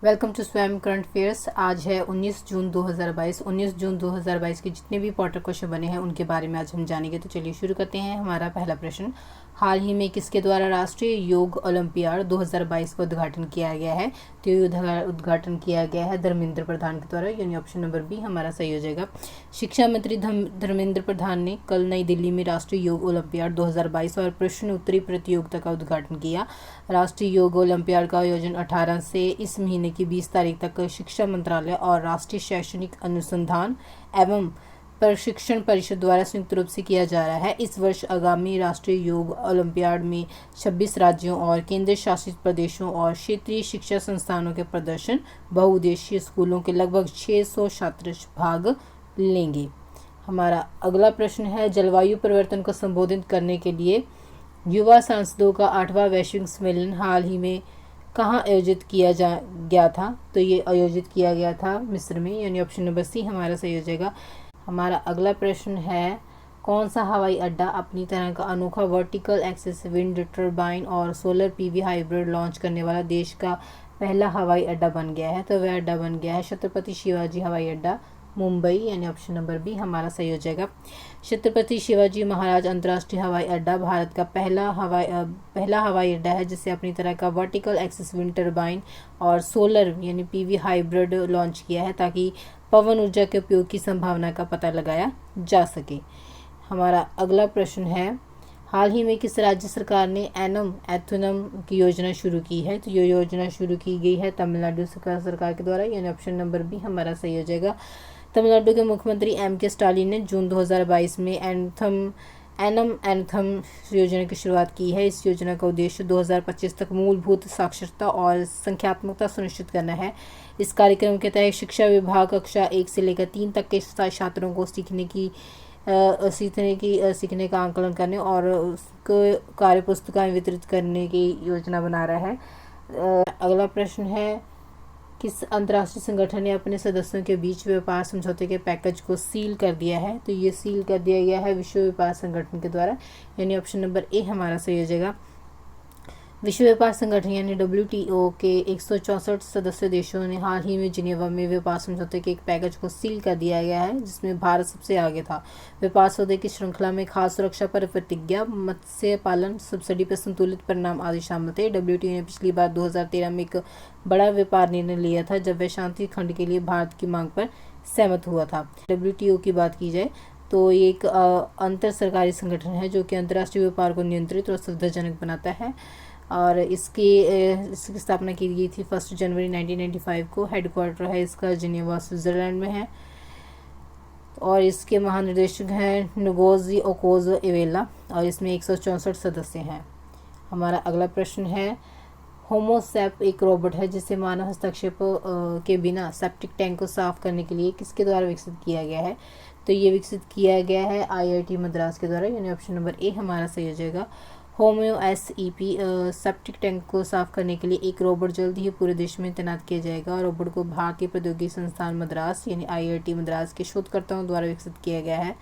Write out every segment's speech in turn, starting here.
Welcome to स्वयं current affairs. आज है 19 जून 2022। 19 जून 2022 के जितने भी इंपॉर्टेंट क्वेश्चन बने हैं उनके बारे में आज हम जानेंगे। तो चलिए शुरू करते हैं। हमारा पहला प्रश्न, हाल ही में किसके द्वारा राष्ट्रीय योग ओलंपियाड 2022 का उद्घाटन किया गया है? तो ये उद्घाटन किया गया है धर्मेंद्र प्रधान के द्वारा, यानी ऑप्शन नंबर बी हमारा सही हो जाएगा। शिक्षा मंत्री धर्मेंद्र प्रधान ने कल नई दिल्ली में राष्ट्रीय योग ओलंपियाड 2022 और प्रश्न उत्तरी प्रतियोगिता का उद्घाटन किया। राष्ट्रीय योग ओलंपियाड का आयोजन 18 से इस महीने की 20 तारीख तक शिक्षा मंत्रालय और राष्ट्रीय शैक्षणिक अनुसंधान एवं प्रशिक्षण परिषद द्वारा संयुक्त रूप से किया जा रहा है। इस वर्ष आगामी राष्ट्रीय योग ओलंपियाड में 26 राज्यों और केंद्र शासित प्रदेशों और क्षेत्रीय शिक्षा संस्थानों के प्रदर्शन बहुउद्देशीय स्कूलों के लगभग 600 छात्र भाग लेंगे। हमारा अगला प्रश्न है, जलवायु परिवर्तन को संबोधित करने के लिए युवा सांसदों का 8वां वैश्विक सम्मेलन हाल ही में कहाँ आयोजित किया गया था? तो ये आयोजित किया गया था मिस्र में, यानी ऑप्शन नंबर सी हमारा सही हो जाएगा। हमारा अगला प्रश्न है, कौन सा हवाई अड्डा अपनी तरह का अनोखा वर्टिकल एक्सिस विंड टर्बाइन और सोलर पीवी हाइब्रिड लॉन्च करने वाला देश का पहला हवाई अड्डा बन गया है? तो वह अड्डा बन गया है छत्रपति शिवाजी हवाई अड्डा मुंबई, यानी ऑप्शन नंबर बी हमारा सही हो जाएगा। छत्रपति शिवाजी महाराज अंतर्राष्ट्रीय हवाई अड्डा भारत का पहला हवाई अड्डा है जिसे अपनी तरह का वर्टिकल एक्सिस विंड टर्बाइन और सोलर यानी पीवी हाइब्रिड लॉन्च किया है ताकि पवन ऊर्जा के उपयोग की संभावना का पता लगाया जा सके। हमारा अगला प्रश्न है, हाल ही में किस राज्य सरकार ने एथनम की योजना शुरू की है? तो ये योजना शुरू की गई है तमिलनाडु सरकार के द्वारा, यानी ऑप्शन नंबर बी हमारा सही हो जाएगा। तमिलनाडु के मुख्यमंत्री के स्टालिन ने जून 2022 में एनथम योजना की शुरुआत की है। इस योजना का उद्देश्य 2025 तक मूलभूत साक्षरता और संख्यात्मकता सुनिश्चित करना है। इस कार्यक्रम के तहत शिक्षा विभाग कक्षा 1 से लेकर 3 तक के छात्रों को सीखने का आंकलन करने और उसको कार्य पुस्तिकाएं वितरित करने की योजना बना रहा है। अगला प्रश्न है, किस अंतर्राष्ट्रीय संगठन ने अपने सदस्यों के बीच व्यापार समझौते के पैकेज को सील कर दिया है? तो ये सील कर दिया गया है विश्व व्यापार संगठन के द्वारा, यानी ऑप्शन नंबर ए हमारा सही हो जाएगा। विश्व व्यापार संगठन यानी WTO के 164 सदस्य देशों ने हाल ही में जिनेवा में व्यापार समझौते के एक पैकेज को सील कर दिया गया है जिसमें भारत सबसे आगे था। व्यापार सौदे की श्रृंखला में खाद्य सुरक्षा पर प्रतिज्ञा, मत्स्य पालन, सब्सिडी पर संतुलित परिणाम आदि शामिल थे। WTO ने पिछली बार 2013 में एक बड़ा व्यापार निर्णय लिया था जब वह शांति खंड के लिए भारत की मांग पर सहमत हुआ था। WTO की बात की जाए तो ये एक अंतर सरकारी संगठन है जो कि अंतर्राष्ट्रीय व्यापार को नियंत्रित और सुविधाजनक बनाता है और इसकी स्थापना की गई थी 1 जनवरी 1995 को। हेडक्वार्टर है इसका जिनेवा स्विट्जरलैंड में है और इसके महानिदेशक हैं नगोजी ओकोजो इवेला और इसमें 164 सदस्य हैं। हमारा अगला प्रश्न है, होमोसेप एक रोबोट है जिसे मानव हस्तक्षेप के बिना सेप्टिक टैंक को साफ करने के लिए किसके द्वारा विकसित किया गया है? तो ये विकसित किया गया है IIT मद्रास के द्वारा, यानी ऑप्शन नंबर ए हमारा सही हो जाएगा। होम्यो SEP सेप्टिक टैंक को साफ करने के लिए एक रोबोट जल्द ही पूरे देश में तैनात किया जाएगा। रोबोट को भारतीय प्रौद्योगिकी संस्थान मद्रास यानी IIT मद्रास के शोधकर्ताओं द्वारा विकसित किया गया है।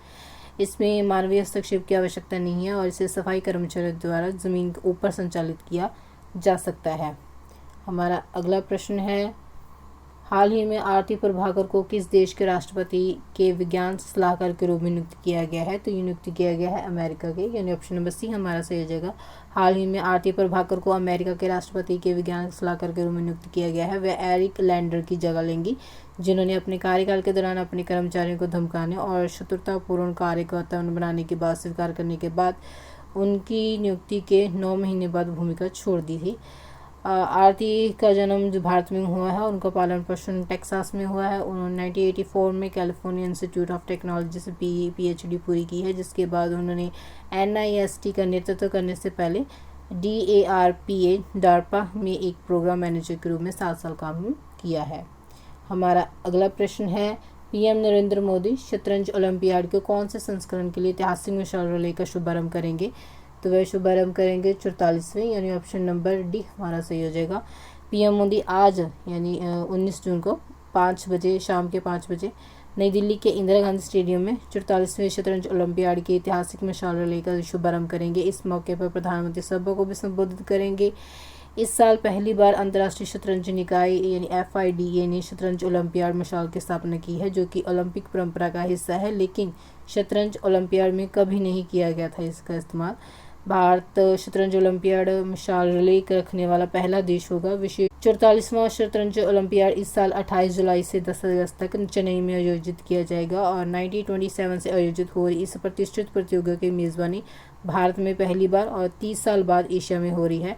इसमें मानवीय हस्तक्षेप की आवश्यकता नहीं है और इसे सफाई कर्मचारियों द्वारा जमीन के ऊपर संचालित किया जा सकता है। हमारा अगला प्रश्न है, हाल ही में आरती प्रभाकर को किस देश के राष्ट्रपति के विज्ञान सलाहकार के रूप में नियुक्त किया गया है? तो ये नियुक्त किया गया है अमेरिका के, यानी ऑप्शन नंबर सी हमारा सही हो जाएगा। हाल ही में आरती प्रभाकर को अमेरिका के राष्ट्रपति के विज्ञान सलाहकार के रूप में नियुक्त किया गया है। वह एरिक लैंडर की जगह लेंगी जिन्होंने अपने कार्यकाल के दौरान अपने कर्मचारियों को धमकाने और शत्रुतापूर्ण कार्य का वातावरण बनाने की बात स्वीकार करने के बाद उनकी नियुक्ति के 9 महीने बाद भूमिका छोड़ दी थी। आरती का जन्म जो भारत में हुआ है, उनका पालन पोषण टेक्सास में हुआ है। उन्होंने 1984 में कैलिफोर्निया इंस्टीट्यूट ऑफ टेक्नोलॉजी से PhD पूरी की है, जिसके बाद उन्होंने NIST का नेतृत्व करने से पहले DARPA में एक प्रोग्राम मैनेजर के रूप में 7 साल काम किया है। हमारा अगला प्रश्न है, PM नरेंद्र मोदी शतरंज ओलंपियाड के कौन से संस्करण के लिए ऐतिहासिक मुशावरा का शुभारंभ करेंगे? तो वह शुभारंभ करेंगे 44वें, यानी ऑप्शन नंबर डी हमारा सही हो जाएगा। PM मोदी आज यानी 19 जून को 5 बजे शाम के 5 बजे नई दिल्ली के इंदिरा गांधी स्टेडियम में 44वें शतरंज ओलंपियाड के ऐतिहासिक मुशावरा का शुभारंभ करेंगे। इस मौके पर प्रधानमंत्री सभा को भी संबोधित करेंगे। इस साल पहली बार अंतर्राष्ट्रीय शतरंज निकाय यानी FIDE ने शतरंज ओलंपियाड मिसाल की स्थापना की है, जो कि ओलंपिक परंपरा का हिस्सा है, लेकिन शतरंज ओलंपियाड में कभी नहीं किया गया था इसका इस्तेमाल। भारत शतरंज ओलंपियाड मिसाल रिले रखने वाला पहला देश होगा। विशेष 44वां शतरंज ओलंपियाड इस साल 28 जुलाई से 10 अगस्त तक चेन्नई में आयोजित किया जाएगा और 1927 से आयोजित हो रही इस प्रतिष्ठित प्रतियोगिता की मेज़बानी भारत में पहली बार और 30 साल बाद एशिया में हो रही है।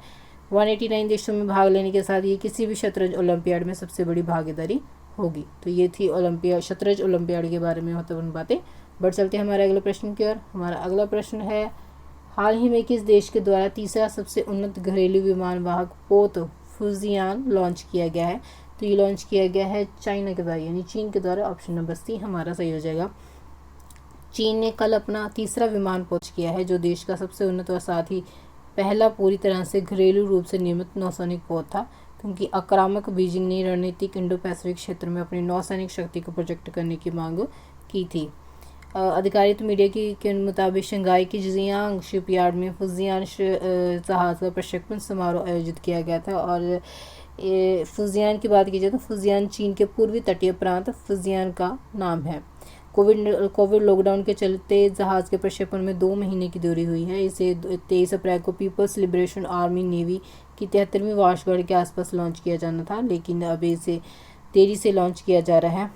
189 देशों में भाग लेने के साथ ये किसी भी शतरंज ओलंपियाड में सबसे बड़ी भागीदारी होगी। तो ये थी शतरंज ओलंपियाड के बारे में महत्वपूर्ण बातें। बढ़ चलते हैं हमारे अगले प्रश्न की ओर। हमारा अगला प्रश्न है, हाल ही में किस देश के द्वारा तीसरा सबसे उन्नत घरेलू विमान वाहक पोत फुजियान लॉन्च किया गया है? तो ये लॉन्च किया गया है चाइना के द्वारा यानी चीन के द्वारा। ऑप्शन नंबर सी हमारा सही हो जाएगा। चीन ने कल अपना तीसरा विमान लॉन्च किया है, जो देश का सबसे उन्नत और साथ ही पहला पूरी तरह से घरेलू रूप से निर्मित नौसैनिक पोत था, क्योंकि आक्रामक बीजिंग ने रणनीतिक इंडो पैसिफिक क्षेत्र में अपनी नौसैनिक शक्ति को प्रोजेक्ट करने की मांग की थी। आधिकारिक मीडिया के मुताबिक शंघाई की जियांग शिपयार्ड में फुजियान जहाज़ का प्रक्षेपण समारोह आयोजित किया गया था। और फुजियान की बात की जाए तो फुजियान चीन के पूर्वी तटीय प्रांत फुजियान का नाम है। कोविड लॉकडाउन के चलते जहाज़ के प्रक्षेपण में 2 महीने की देरी हुई है। इसे 23 अप्रैल को पीपल्स लिबरेशन आर्मी नेवी की 73वीं वर्षगांठ के आसपास लॉन्च किया जाना था, लेकिन अब इसे देरी से लॉन्च किया जा रहा है।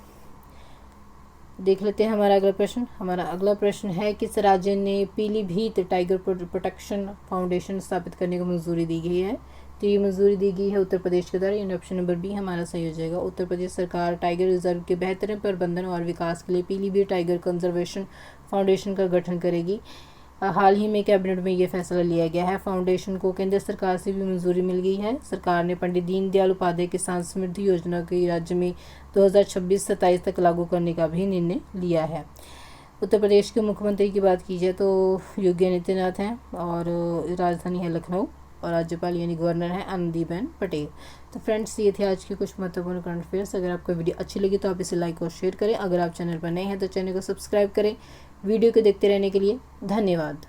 देख लेते हैं हमारा अगला प्रश्न। हमारा अगला प्रश्न है, किस राज्य ने पीलीभीत टाइगर प्रोटेक्शन फाउंडेशन स्थापित करने को मंजूरी दी गई है? तो ये मंजूरी दी गई है उत्तर प्रदेश के द्वारा। यानी ऑप्शन नंबर बी हमारा सही हो जाएगा। उत्तर प्रदेश सरकार टाइगर रिजर्व के बेहतर प्रबंधन और विकास के लिए पीलीभीत टाइगर कंजर्वेशन फाउंडेशन का गठन करेगी। हाल ही में कैबिनेट में ये फैसला लिया गया है। फाउंडेशन को केंद्र सरकार से भी मंजूरी मिल गई है। सरकार ने पंडित दीनदयाल उपाध्याय किसान समृद्धि योजना की राज्य में 2026-27 तक लागू करने का भी निर्णय लिया है। उत्तर प्रदेश के मुख्यमंत्री की बात की जाए तो योगी आदित्यनाथ हैं और राजधानी है लखनऊ और राज्यपाल यानी गवर्नर है आनंदीबेन पटेल। तो फ्रेंड्स, ये थे आज की कुछ महत्वपूर्ण करंट अफेयर्स। अगर आपको वीडियो अच्छी लगी तो आप इसे लाइक और शेयर करें। अगर आप चैनल पर नए हैं तो चैनल को सब्सक्राइब करें। वीडियो को देखते रहने के लिए धन्यवाद।